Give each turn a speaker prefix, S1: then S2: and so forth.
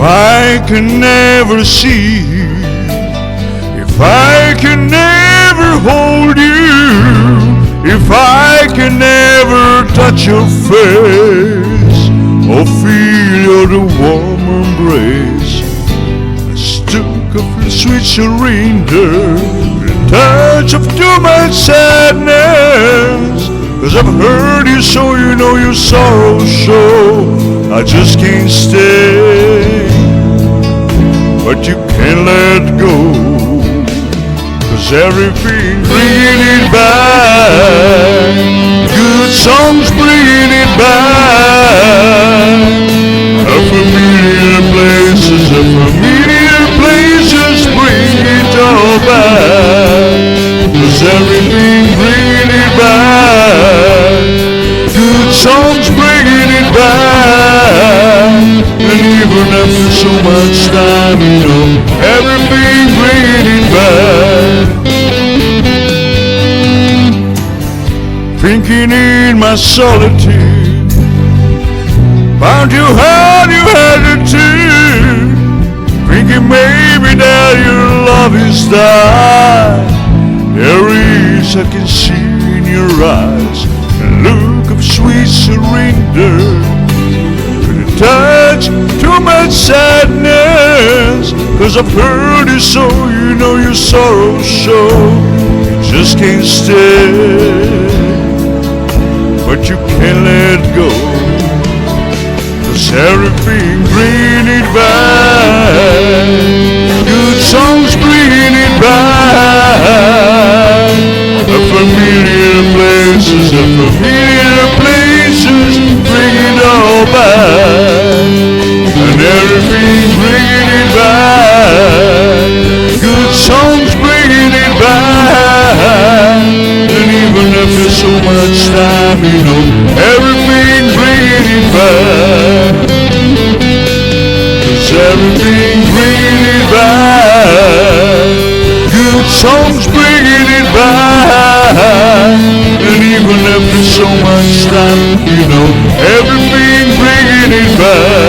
S1: I can never see you, if I can never hold you, if I can never touch your face or feel your warm embrace, a stroke of your sweet surrender, the touch of too much sadness. 'Cause I've heard you so you know your sorrow show. I just can't stay, but you can't let go. 'Cause everything bringing it back, good songs bringing it back, a familiar places bring it all back. 'Cause everything bringing it back, good songs bringing it back. And even after so much time, you know, everything bringing it back. Thinking in my solitude, found you had attitude, thinking maybe that your love is died. There is, I can see in your eyes, a look of sweet surrender, to the touch too much sadness. 'Cause I've heard you so you know your sorrow show. You just can't stay, but you can't let go. 'Cause everything bringing it back, good songs bringing it back, a familiar places bring it all back. And everything bringing it back, good songs bringing it back. And even after so much time, you know, everything bringing it back. 'Cause everything bringing it back, good songs bringing it back. And even after so much time, you know, everything bringing it back.